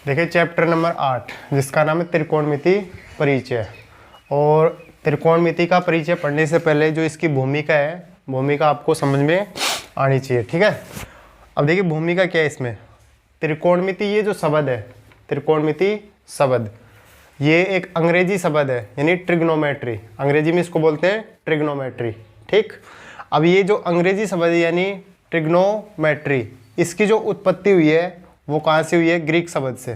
देखिए chapter number 8 जिसका नाम है त्रिकोणमिति परिचय। और त्रिकोणमिति का परिचय पढ़ने से पहले जो इसकी भूमिका है, भूमिका आपको समझ में आनी चाहिए। ठीक है, अब देखिए भूमिका क्या है इसमें। त्रिकोणमिति ये जो शब्द है, त्रिकोणमिति शब्द ये एक अंग्रेजी शब्द है, यानी ट्रिग्नोमेट्री। अंग्रेजी में इसको बोलते हैं ट्रिग्नोमेट्री। ठीक, अब ये जो अंग्रेजी शब्द है यानी ट्रिग्नोमेट्री, इसकी जो उत्पत्ति हुई है वो कहाँ से हुई है? ग्रीक शब्द से।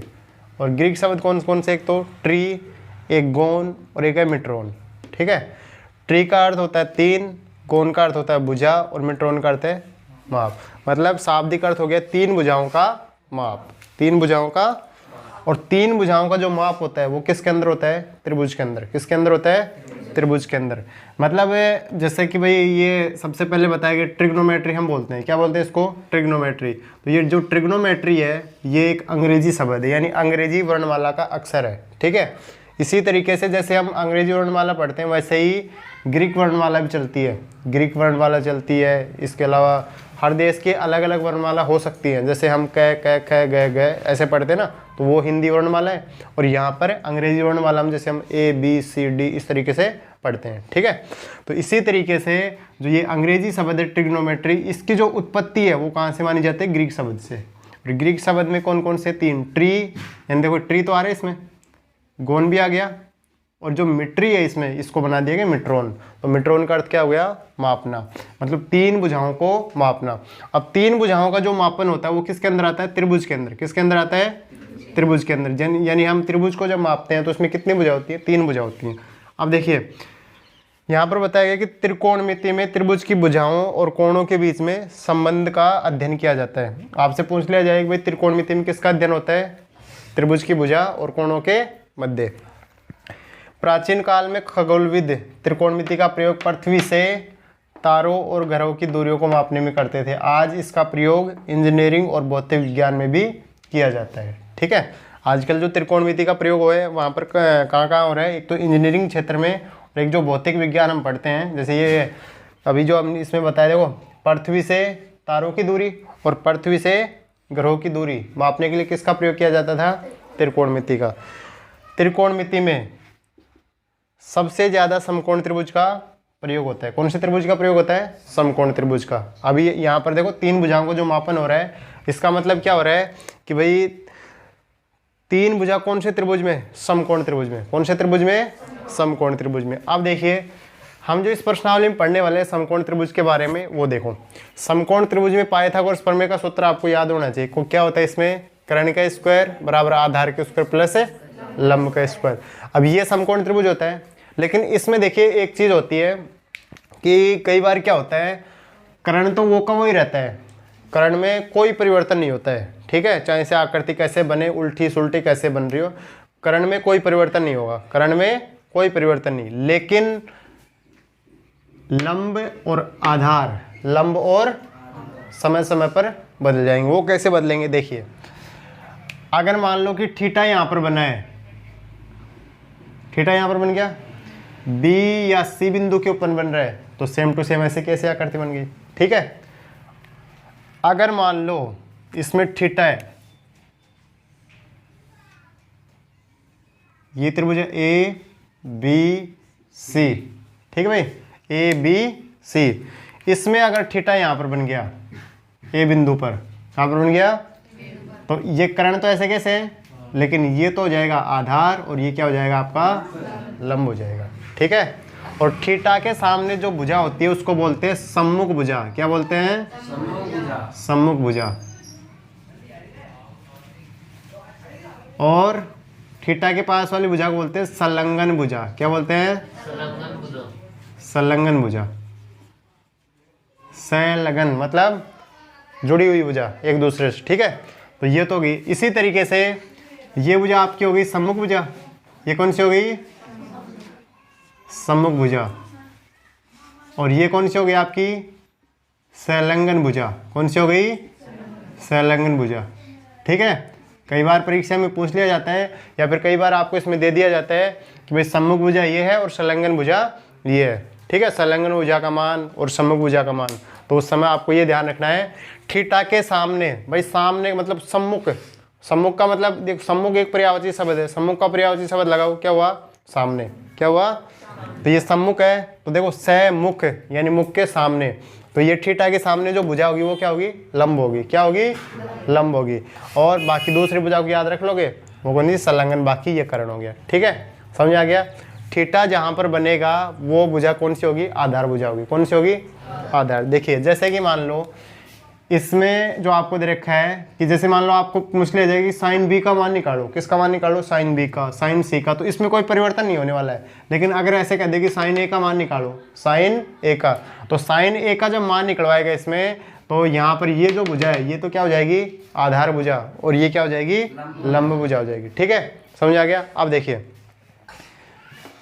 और ग्रीक शब्द कौन कौन से? एक तो ट्री, एक गोन और एक है मिट्रोन। ठीक है, ट्री का अर्थ होता है तीन, गोन का अर्थ होता है भुजा और मिट्रोन का अर्थ है माप। मतलब शाब्दिक अर्थ हो गया तीन भुजाओं का माप, तीन भुजाओं का। और तीन भुजाओं का जो माप होता है वो किसके अंदर होता है? त्रिभुज के अंदर। किसके अंदर होता है? त्रिभुज के अंदर। मतलब जैसे कि भाई ये सबसे पहले बताया गया ट्रिग्नोमेट्री हम बोलते हैं। क्या बोलते हैं इसको? ट्रिग्नोमेट्री। तो ये जो ट्रिग्नोमेट्री है ये एक अंग्रेजी शब्द है, यानी अंग्रेजी वर्णमाला का अक्षर है। ठीक है, इसी तरीके से जैसे हम अंग्रेजी वर्णमाला पढ़ते हैं वैसे ही ग्रीक वर्णमाला भी चलती है। ग्रीक वर्णमाला चलती है। इसके अलावा हर देश की अलग अलग वर्णमाला हो सकती है। जैसे हम क ख ख ग ग ऐसे पढ़ते हैं ना, तो वो हिंदी वर्णमाला है। और यहाँ पर अंग्रेजी वर्णमाला हम जैसे हम A B C D इस तरीके से पढ़ते हैं। ठीक है, तो इसी तरीके से जो ये अंग्रेजी शब्द है ट्रिग्नोमेट्री, इसकी जो उत्पत्ति है वो कहाँ से मानी जाती है? ग्रीक शब्द से। और ग्रीक शब्द में कौन कौन से? तीन। ट्री, यानी देखो ट्री तो आ रहा है इसमें, गोन भी आ गया, और जो मिट्री है इसमें इसको बना दिया गया मिट्रोन। तो मिट्रोन का अर्थ क्या हो गया? मापना, मतलब तीन भुजाओं को मापना। अब तीन भुजाओं का जो मापन होता है वो किसके अंदर आता है? त्रिभुज के अंदर। किसके अंदर आता है? त्रिभुज के अंदर। यानी हम त्रिभुज को जब मापते हैं तो उसमें कितनी भुजा होती है? तीन भुजा होती हैं। अब देखिए यहाँ पर बताया गया कि त्रिकोणमिति में त्रिभुज की भुजाओं और कोणों के बीच में संबंध का अध्ययन किया जाता है। आपसे पूछ लिया जाएगा भाई त्रिकोणमिति में किसका अध्ययन होता है? त्रिभुज की भुजा और कोणों के मध्य। प्राचीन काल में खगोलविद त्रिकोणमिति का प्रयोग पृथ्वी से तारों और ग्रहों की दूरियों को मापने में करते थे। आज इसका प्रयोग इंजीनियरिंग और भौतिक विज्ञान में भी किया जाता है। ठीक है, आजकल जो त्रिकोणमिति का प्रयोग हो है वहाँ पर कहाँ कहाँ हो रहा है? एक तो इंजीनियरिंग क्षेत्र में, और एक जो भौतिक विज्ञान हम पढ़ते हैं, जैसे ये अभी जो हमने इसमें बताया, देखो पृथ्वी से तारों की दूरी और पृथ्वी से ग्रहों की दूरी मापने के लिए किसका प्रयोग किया जाता था? त्रिकोणमिति का। त्रिकोणमिति में सबसे ज़्यादा समकोण त्रिभुज का प्रयोग होता है। कौन से त्रिभुज का प्रयोग होता है? समकोण त्रिभुज का। अभी यहाँ पर देखो तीन भुजाओं का जो मापन हो रहा है, इसका मतलब क्या हो रहा है कि भाई तीन भुजा कौन से त्रिभुज में? समकोण त्रिभुज में। कौन से त्रिभुज में? समकोण त्रिभुज में। अब देखिए हम जो इस प्रश्नावली में पढ़ने वाले हैं समकोण त्रिभुज के बारे में, वो देखो समकोण त्रिभुज में पाइथागोरस प्रमेय का सूत्र आपको याद होना चाहिए। को क्या होता है इसमें? कर्ण का स्क्वायर बराबर आधार के स्क्वायर प्लस लंब का स्क्वायर। अब ये समकोण त्रिभुज होता है, लेकिन इसमें देखिए एक चीज होती है कि कई बार क्या होता है, कर्ण तो वो का वही रहता है, कर्ण में कोई परिवर्तन नहीं होता है। ठीक है, चाहे से आकृति कैसे बने, उल्टी सुल्टी कैसे बन रही हो, कर्ण में कोई परिवर्तन नहीं होगा, कर्ण में कोई परिवर्तन नहीं। लेकिन लंब और आधार, लंब और समय समय पर बदल जाएंगे। वो कैसे बदलेंगे? देखिए अगर मान लो कि थीटा यहाँ पर बना है, थीटा यहाँ पर बन गया, बी या सी बिंदु के ऊपर बन रहा है, तो सेम टू सेम ऐसे कैसे आकृति बन गई? ठीक है, अगर मान लो इसमें थीटा है, ये त्रिभुज है ए बी सी। ठीक है भाई, ए बी सी। इसमें अगर थीटा यहाँ पर बन गया ए बिंदु पर, कहाँ पर बन गया? तो ये कर्ण तो ऐसे कैसे है, लेकिन ये तो हो जाएगा आधार और ये क्या हो जाएगा? आपका लंब हो जाएगा। ठीक है, और थीटा के सामने जो भुजा होती है उसको बोलते हैं सम्मुख भुजा। क्या बोलते हैं? सम्मुख भुजा। और थीटा के पास वाली भुजा को बोलते हैं संलग्न भुजा। क्या बोलते हैं? संलग्न भुजा। संलग्न मतलब जुड़ी हुई भुजा एक दूसरे से। ठीक है, तो ये तो होगी। इसी तरीके से ये भुजा आपकी हो गई सम्मुख भुजा। ये कौन सी हो गई? सम्मुख भुजा। और ये कौन सी हो गई आपकी? संलग्न भुजा। कौन सी हो गई? संलग्न भुजा। ठीक है, कई बार परीक्षा में पूछ लिया जाता है, या फिर कई बार आपको इसमें दे दिया जाता है कि भाई सम्मुख भुजा ये है और संलग्न भुजा ये है। ठीक है, संलग्न भुजा का मान और सम्मुख भुजा का मान। तो उस समय आपको ये ध्यान रखना है थीटा के सामने, भाई सामने मतलब सम्मुख, सम्मुख का मतलब देखो, सम्मुख एक पर्यायवाची शब्द है, सम्मुख का पर्यायवाची शब्द लगाओ, क्या हुआ? सामने। क्या हुआ? तो ये सम्मुख है, तो देखो समुख यानी मुख के सामने, तो ये थीटा के सामने जो भुजा होगी वो क्या होगी? लंब होगी। क्या होगी? लंब होगी। और बाकी दूसरी भुजा को याद रख लोगे, वो कौन सी? संलग्न, बाकी ये कर्ण हो गया। ठीक है, समझ आ गया? थीटा जहाँ पर बनेगा वो भुजा कौन सी होगी? आधार भुजा होगी। कौन सी होगी? आधार। देखिए जैसे कि मान लो इसमें जो आपको दे रखा है कि जैसे मान लो आपको मुश्किल हो जाएगी साइन बी का मान निकालो, किसका मान निकालो? साइन बी का, साइन सी का, तो इसमें कोई परिवर्तन नहीं होने वाला है। लेकिन अगर ऐसे कह दे कि साइन ए का मान निकालो, साइन ए का, तो साइन ए का जब मान निकलवाएगा इसमें, तो यहाँ पर ये जो भुजा है ये तो क्या हो जाएगी? आधार भुजा, और ये क्या हो जाएगी? लंब भुजा हो जाएगी। ठीक है, समझ आ गया? अब देखिए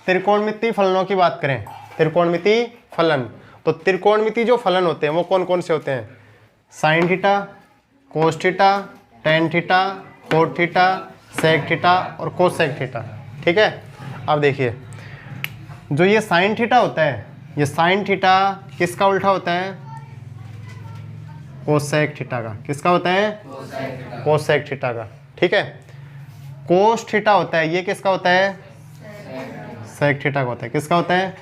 त्रिकोणमितीय फलनों की बात करें, त्रिकोणमितीय फलन, तो त्रिकोणमितीय जो फलन होते हैं वो कौन कौन से होते हैं? Sine theta, cos theta, tan theta, cot theta, sec theta और कोसेक थीटा। ठीक है, अब देखिए जो ये साइन थीटा होता है, ये साइन थीटा किसका उल्टा होता है? कोसेक थीटा का। किसका होता है? कोसेक थीटा का। ठीक है, कोस थीटा होता है, ये किसका होता है? सेक थीटा का होता है। किसका होता है?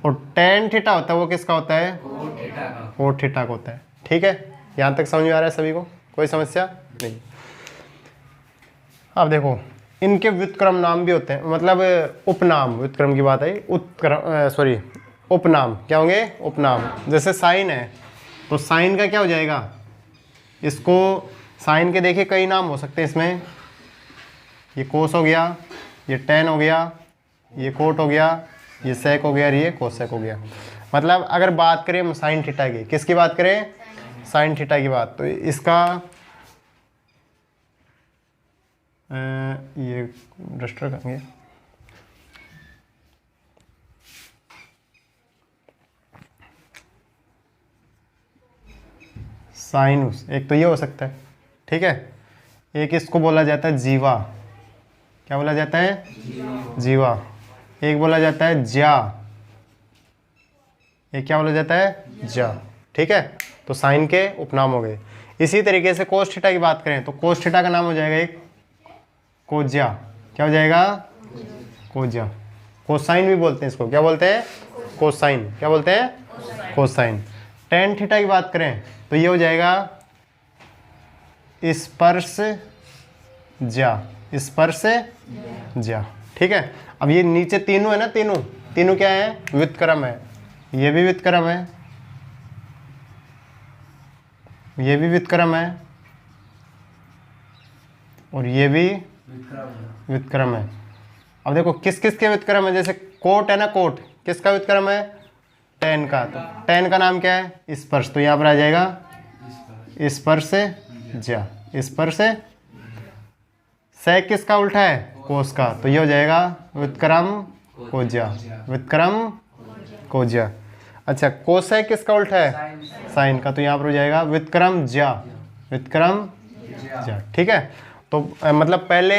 और टेन थीटा होता है वो किसका होता है? कोट थीटा का होता है। ठीक है, यहाँ तक समझ में आ रहा है सभी को? कोई समस्या नहीं। अब देखो इनके व्युत्क्रम नाम भी होते हैं, मतलब उपनाम, व्युत्क्रम की बात है, उपनाम क्या होंगे? उपनाम। जैसे साइन है तो साइन का क्या हो जाएगा? इसको साइन के देखिए कई नाम हो सकते हैं इसमें, ये कोस हो गया, ये टेन हो गया, ये कोट हो गया, ये सेक हो गया और ये कोसेक हो गया। मतलब अगर बात करें हम साइन थीटा की, किसकी बात करें? साइन थीटा की बात, तो इसका ये रजिस्टर करेंगे, साइनुस, एक तो ये हो सकता है। ठीक है, एक इसको बोला जाता है जीवा। क्या बोला जाता है? जीवा। एक बोला जाता है ज्या, एक क्या बोला जाता है? ज्या। ठीक है, तो साइन के उपनाम हो गए। इसी तरीके से कोस थीटा की बात करें तो कोस थीटा का नाम हो जाएगा एक कोज्या। क्या हो जाएगा? कोज्या। कोसाइन भी बोलते हैं इसको, क्या बोलते हैं? कोसाइन। क्या बोलते हैं? कोसाइन। टेन थीटा की बात करें तो ये हो जाएगा स्पर्श ज्या, स्पर्श ज्या। ठीक है, अब ये नीचे तीनों है ना, तीनों क्या है? व्युत्क्रम है। ये भी व्युत्क्रम है, ये भी व्युत्क्रम है और ये भी व्युत्क्रम है। अब देखो किस किस के व्युत्क्रम है? जैसे कोट है ना, कोट किसका व्युत्क्रम है? टेन का। तो टेन का नाम क्या है? स्पर्श। तो यहाँ पर आ जाएगा स्पर्श ज्या, स्पर्श। सेक किसका उल्टा है? कोस का। तो ये हो जाएगा व्युत्क्रम कोज्या, व्युत्क्रम कोज्या। अच्छा, कोसेक किसका उल्टा है? साइन का। तो यहाँ पर हो जाएगा व्युत्क्रम ज्या, व्युत्क्रम ज्या। ठीक है, तो मतलब पहले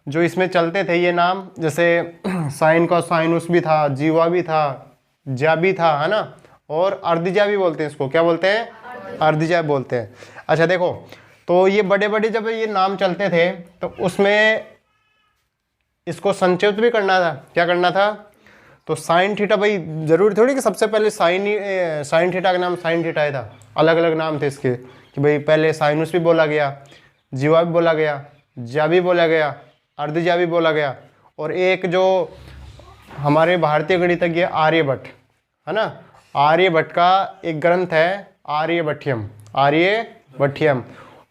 जो इसमें चलते थे ये नाम, जैसे साइन का साइनुस भी था, जीवा भी था, ज्या भी था, है ना, और अर्धज्या भी बोलते हैं इसको। क्या बोलते हैं? अर्धज्या बोलते हैं। अच्छा देखो, तो ये बड़े बड़े जब ये नाम चलते थे तो उसमें इसको संक्षिप्त भी करना था। क्या करना था? तो साइन थीटा, भाई जरूरी थोड़ी कि सबसे पहले साइन थीटा का नाम साइन थीटा ही था, अलग अलग नाम थे इसके, कि भाई पहले साइनुस भी बोला गया, जीवा भी बोला गया, ज्या भी बोला गया, अर्धज्या भी बोला गया, और एक जो हमारे भारतीय गणितज्ञ आर्यभट्ट है ना, आर्यभट्ट का एक ग्रंथ है आर्यभट्टियम, आर्यभट्टियम,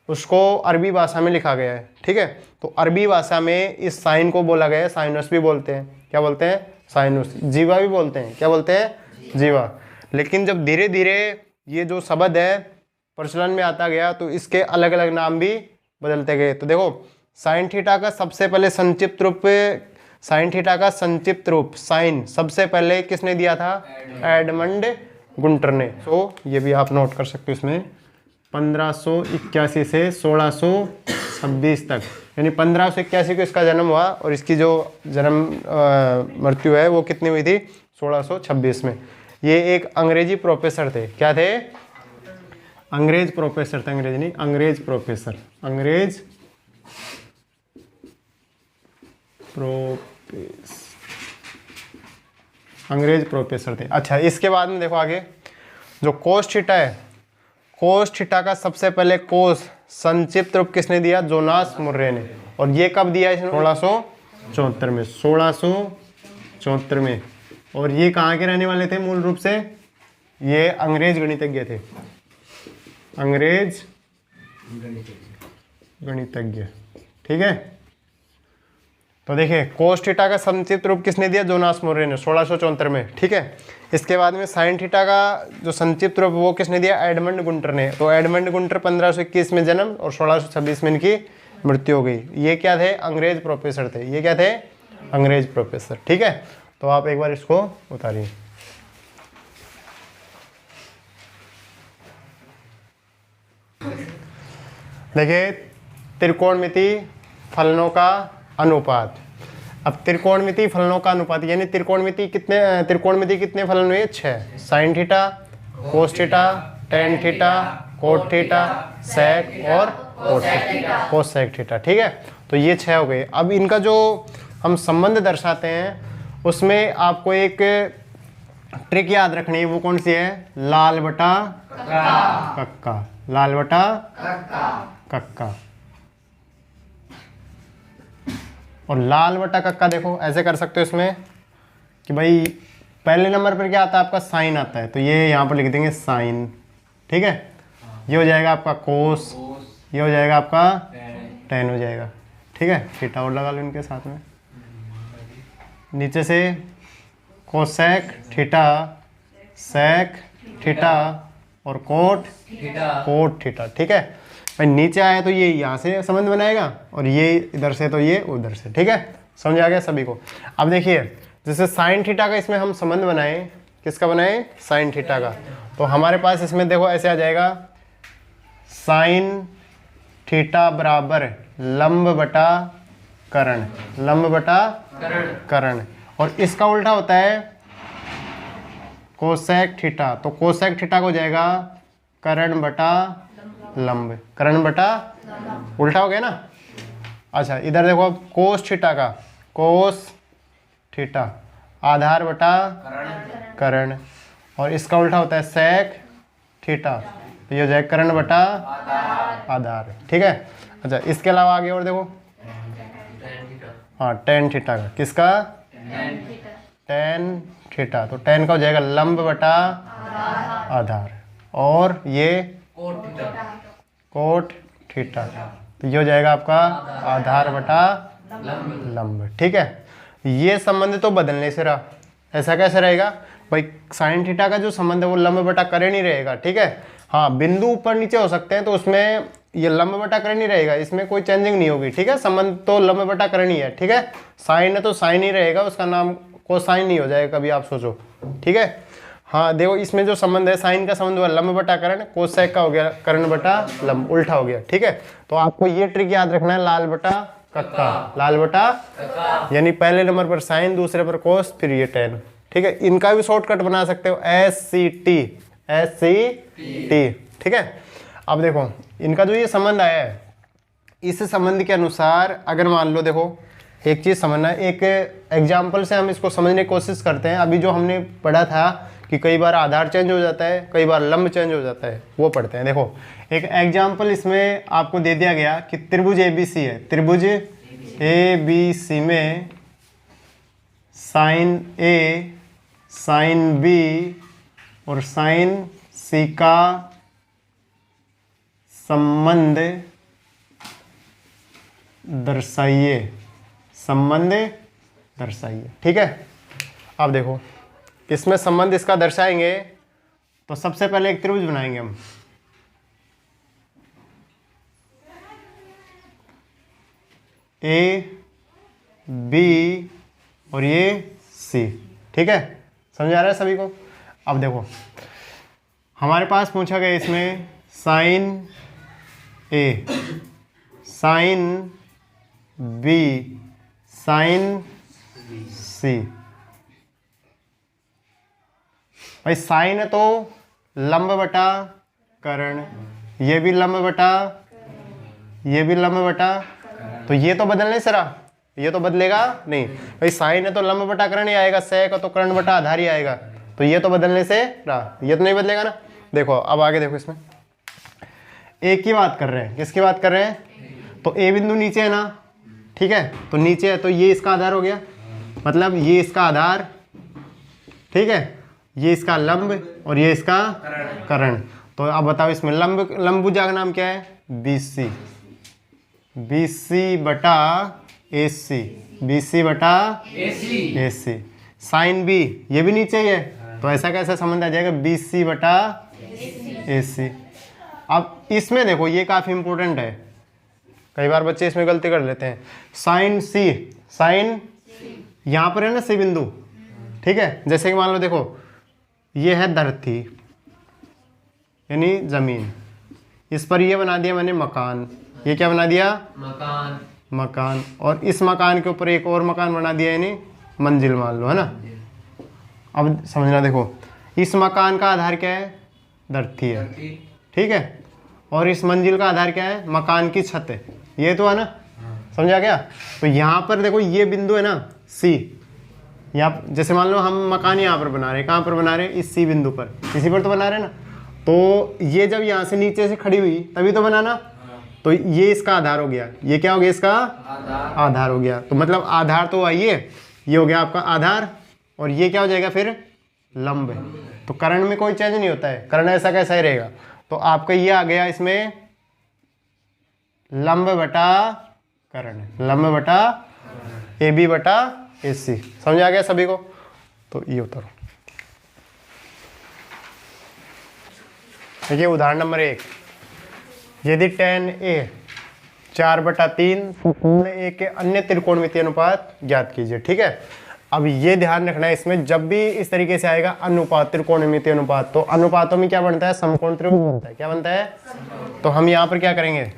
उसको अरबी भाषा में लिखा गया है। ठीक है, तो अरबी भाषा में इस साइन को बोला गया है साइनस भी बोलते हैं। क्या बोलते हैं? साइनुस। जीवा भी बोलते हैं। क्या बोलते हैं? जीवा। लेकिन जब धीरे धीरे ये जो शब्द है प्रचलन में आता गया तो इसके अलग अलग नाम भी बदलते गए। तो देखो साइन थीटा का सबसे पहले संक्षिप्त रूप, साइन थीटा का संक्षिप्त रूप साइन सबसे पहले किसने दिया था? एडमंड गुंटर ने। तो ये भी आप नोट कर सकते हो इसमें, 1581 से 1626 तक, यानी 1581 को इसका जन्म हुआ और इसकी जो जन्म मृत्यु है वो कितनी हुई थी? 1626 में। ये एक अंग्रेजी प्रोफेसर थे। क्या थे? अंग्रेज प्रोफेसर थे, अंग्रेज नहीं, अंग्रेज प्रोफेसर, अंग्रेज अंग्रेज प्रोफेसर थे। अच्छा, इसके बाद में देखो आगे जो कोस थीटा है, कोस थीटा का सबसे पहले कोस संक्षिप्त रूप किसने दिया? जोनास मुर्रे ने। और ये कब दिया? इसने 1674 में, 1674 में। और ये कहाँ के रहने वाले थे मूल रूप से? ये अंग्रेज गणितज्ञ थे, अंग्रेज गणितज्ञ। ठीक है, तो देखिए कोस थीटा का संक्षिप्त रूप किसने दिया? जोनास मुर्रे ने 1674 में। ठीक है, इसके बाद में साइन थीटा का जो संक्षिप्त रूप वो किसने दिया? एडमंड गुंटर ने। तो एडमंड गुंटर 1521 में जन्म और 1626 में इनकी मृत्यु हो गई। ये क्या थे? अंग्रेज प्रोफेसर थे। ये क्या थे? अंग्रेज प्रोफेसर। ठीक है, तो आप एक बार इसको उतारिए। देखिए त्रिकोणमिति फलनों का अनुपात। अब त्रिकोणमिति फलनों का अनुपात यानी त्रिकोणमिति कितने फलन हुए? 6। Sine theta, cos theta, tan theta, cot theta, sec और कोसेक थीटा। ठीक है, तो ये 6 हो गए। अब इनका जो हम संबंध दर्शाते हैं उसमें आपको एक ट्रिक याद रखनी है। वो कौन सी है? लाल बटा कक्का, लाल बटा कक्का। और लाल बटा कक्का देखो ऐसे कर सकते हो इसमें कि भाई पहले नंबर पर क्या आता है? आपका साइन आता है, तो ये यहाँ पर लिख देंगे साइन। ठीक है, ये हो जाएगा आपका कोस, ये हो जाएगा आपका टेन हो जाएगा। ठीक है, थीटा और लगा लो इनके साथ में। नीचे से कोसेक थीटा, सेक थीटा और कोट थीटा। ठीक है भाई, नीचे आया तो ये यहाँ से संबंध बनाएगा और ये इधर से तो ये उधर से। ठीक है, समझ आ गया सभी को? अब देखिए जैसे साइन थीटा का इसमें हम संबंध बनाए, किसका बनाए? साइन थीटा का। तो हमारे पास इसमें देखो ऐसे आ जाएगा साइन थीटा बराबर लंब बटा कर्ण, लंब बटा कर्ण। और इसका उल्टा होता है कोसेक थीटा, तो कोसेक थीटा को जाएगा कर्ण बटा लंब, कर्ण बटा उल्टा हो गया ना। अच्छा, इधर देखो अब कोस थीटा का, कोस थीटा आधार बटा कर्ण। और इसका उल्टा होता है सेक थीटा, तो ये हो जाएगा कर्ण बटा आधार। ठीक है, अच्छा इसके अलावा आगे और देखो, हाँ टेन थीटा का, किसका? टेन थीटा, तो टेन का हो जाएगा लंब बटा आधार। और ये कोट थीटा, तो ये हो जाएगा आपका आधार बटा लंब। ठीक है, ये संबंध तो बदलने से रहा। ऐसा कैसे रहेगा भाई? साइन थीटा का जो संबंध है वो लंब बटा कर्ण ही रहेगा। ठीक है, हाँ बिंदु ऊपर नीचे हो सकते हैं तो उसमें ये लंब बटा कर्ण ही रहेगा, इसमें कोई चेंजिंग नहीं होगी। ठीक है, संबंध तो लंब बटा कर्ण ही है। ठीक है, साइन है तो साइन ही रहेगा, उसका नाम कोसाइन नहीं हो जाएगा कभी, आप सोचो। ठीक है, हाँ देखो इसमें जो संबंध है साइन का संबंध हुआ लंब बटा कर्ण, कोसेक का हो गया कर्ण बटा लंब, उल्टा हो गया। ठीक है, तो आपको ये ट्रिक याद रखना है, लाल बटा कक्का, लाल बटा यानी पहले नंबर पर साइन, दूसरे पर कोस, फिर ये टेन। ठीक है, इनका भी शॉर्टकट बना सकते हो SCT, SCT। ठीक है, अब देखो इनका जो ये संबंध आया है, इस संबंध के अनुसार अगर मान लो देखो एक चीज़ समझना है, एक एग्जाम्पल से हम इसको समझने की कोशिश करते हैं। अभी जो हमने पढ़ा था कि कई बार आधार चेंज हो जाता है, कई बार लंब चेंज हो जाता है, वो पढ़ते हैं। देखो एक एग्जाम्पल इसमें आपको दे दिया गया कि त्रिभुज ABC है, त्रिभुज ABC में साइन A, साइन B और साइन C का संबंध दर्शाइए, संबंध दर्शाइए। ठीक है, अब देखो इसमें संबंध इसका दर्शाएंगे तो सबसे पहले एक त्रिभुज बनाएंगे हम। A, B और ये C। ठीक है, समझ आ रहा है सभी को? अब देखो हमारे पास पूछा गया इसमें sine A, sine B, sine C। भाई साइन है तो लंब बटा करण, ये भी लंब बटा, ये भी लंब बटा, तो ये तो बदल नहीं सरा, ये तो बदलेगा नहीं भाई, साइन है तो लंब बटा करण ही आएगा, सेक है तो कर्ण बटा आधार ही आएगा, तो ये तो बदलने से रहा, ये तो नहीं बदलेगा ना। देखो अब आगे देखो, इसमें एक की बात कर रहे हैं, किसकी बात कर रहे हैं, तो ए बिंदु नीचे है ना, ठीक है, तो नीचे है तो ये इसका आधार हो गया, मतलब ये इसका आधार, ठीक है, ये इसका लंब और ये इसका कर्ण। तो अब बताओ इसमें लंबभुजा का नाम क्या है, BC, BC बटा AC, BC बटा AC। साइन B ये भी नीचे ही है, तो ऐसा कैसा संबंध आ जाएगा, BC बटा AC। अब इसमें देखो ये काफ़ी इंपॉर्टेंट है, कई बार बच्चे इसमें गलती कर लेते हैं। साइन C, साइन यहाँ पर है ना C बिंदु, ठीक है, जैसे कि मान लो देखो ये है धरती यानी जमीन, इस पर ये बना दिया मैंने मकान, ये क्या बना दिया, मकान, मकान, और इस मकान के ऊपर एक और मकान बना दिया यानी मंजिल मान लो, है ना। अब समझना, देखो इस मकान का आधार क्या है, धरती है, ठीक है, और इस मंजिल का आधार क्या है, मकान की छत है, ये तो है ना, समझा क्या। तो यहाँ पर देखो ये बिंदु है ना C, यहाँ जैसे मान लो हम मकान यहाँ पर बना रहे हैं, कहाँ पर बना रहे हैं, इस C बिंदु पर, इसी पर तो बना रहे हैं ना, तो ये जब यहाँ से नीचे से खड़ी हुई तभी तो बनाना, तो ये इसका आधार हो गया, ये क्या हो गया, इसका आधार हो गया, तो मतलब आधार तो आइए, ये हो गया आपका आधार, और ये क्या हो जाएगा फिर लंब है, तो कर्ण में कोई चेंज नहीं होता है, कर्ण ऐसा कैसा ही रहेगा, तो आपका ये आ गया इसमें लंब बटा कर्ण, लंब बटा AB बटा AC, समझ आ गया सभी को। तो ये उतारो, देखिए उदाहरण नंबर 1, यदि tan A 4/3 कोण A के अन्य त्रिकोणमितीय अनुपात ज्ञात कीजिए, ठीक है। अब ये ध्यान रखना है, इसमें जब भी इस तरीके से आएगा अनुपात, त्रिकोणमितीय अनुपात, तो अनुपातों में क्या बनता है, समकोण त्रिभुज बनता है, क्या बनता है, तो हम यहाँ पर क्या करेंगे,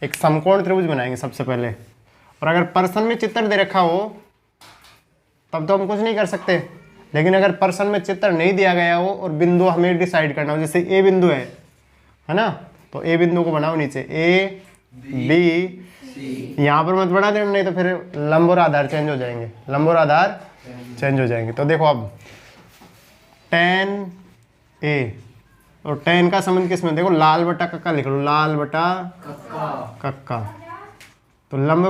एक समकोण त्रिभुज बनाएंगे सबसे पहले, और अगर पर्सन में चित्र दे रखा हो तब तो हम कुछ नहीं कर सकते, लेकिन अगर पर्सन में चित्र नहीं दिया गया हो और बिंदु हमें डिसाइड करना हो, जैसे A बिंदु है ना, तो A बिंदु को बनाओ नीचे A B, यहाँ पर मत बढ़ा देना, नहीं तो फिर लंब और आधार चेंज हो जाएंगे, लंब और आधार चेंज हो जाएंगे। तो देखो अब tan A और tan का संबंध किसमें, देखो लाल बटा कक्का लिख लो, लाल बटा कक्का, तो लंब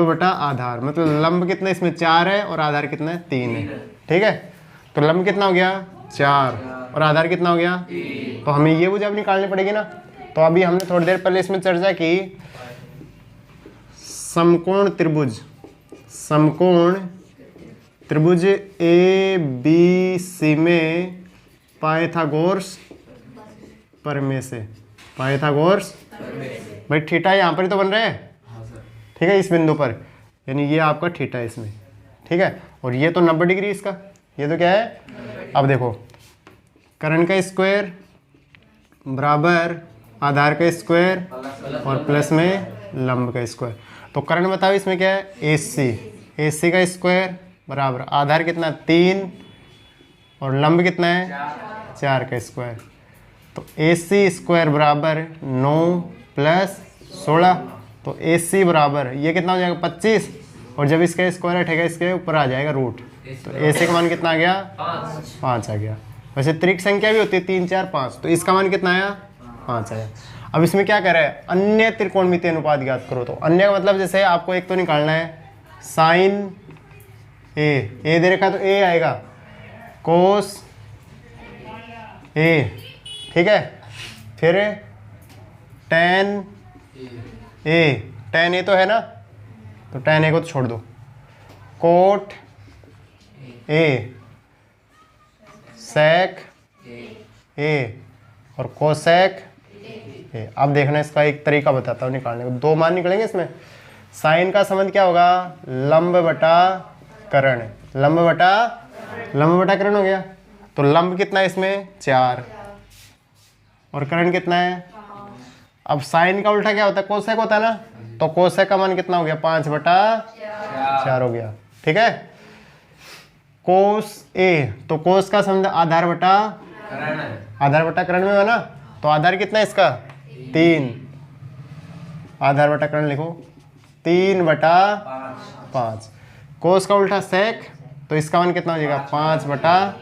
बटा आधार, मतलब लंब कितना इसमें 4 है और आधार कितना है 3 है, ठीक है, तो लंब कितना हो गया 4 और आधार कितना हो गया, तो हमें ये भुजा अब निकालनी पड़ेगी ना। तो अभी हमने थोड़ी देर पहले इसमें चर्चा की, समकोण त्रिभुज ABC में पाइथागोरस प्रमेय से, पाइथागोरस भाई थीटा यहाँ पर ही तो बन रहा है, ठीक है, इस बिंदु पर, यानी ये आपका थीटा है इसमें, ठीक है, और ये तो 90 डिग्री इसका, ये तो क्या है। अब देखो कर्ण का स्क्वायर बराबर आधार का स्क्वायर और प्लस में लंब का स्क्वायर, तो कर्ण बताओ इसमें क्या है, AC का स्क्वायर बराबर आधार कितना 3 और लंब कितना है 4 का स्क्वायर, तो AC स्क्वायर बराबर 9 प्लस 16, तो AC बराबर ये कितना हो जाएगा 25, और जब इसका स्क्वायर हटेगा इसके ऊपर आ जाएगा रूट, तो AC का मान कितना आ गया 5 आ गया। वैसे त्रिक संख्या भी होती है 3 4 5, तो इसका मान कितना आया 5 आया। अब इसमें क्या कर रहा है, अन्य त्रिकोणमितीय अनुपात ज्ञात करो, तो अन्य का मतलब जैसे आपको एक तो निकालना है साइन ए दे रखा है तो A आएगा, कोस A, ठीक है, फिर tan A तो है ना, तो tan A को तो छोड़ दो, कोट A, sec A और कोसेक A। अब देखना इसका एक तरीका बताता हूँ निकालने को, 2 मान निकलेंगे इसमें। साइन का संबंध क्या होगा, लंब बटा कर्ण, लंब बटा कर्ण हो गया, तो लंब कितना है इसमें 4 और कर्ण कितना है। अब साइन का उल्टा क्या होता है, कोसेक होता है ना, तो कोसेक का मान कितना हो गया 5 बटा 4 हो गया, ठीक है। कोस A, तो कोस का संबंध आधार बटा आधार बटा करण में बना, तो आधार कितना है इसका 3, आधार बटा करण लिखो 3/5। कोस का उल्टा सेक, तो इसका मान कितना हो जाएगा 5/,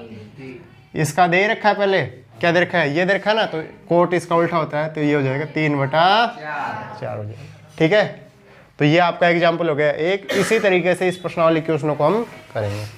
इसका दे रखा है पहले, क्या दे रखा है, ये दे रखा है ना, तो कोट इसका उल्टा होता है, तो ये हो जाएगा 3/4 हो जाएगा। ठीक है, तो ये आपका एग्जाम्पल हो गया एक। इसी तरीके से इस प्रश्नावली के क्वेश्चनों को हम करेंगे।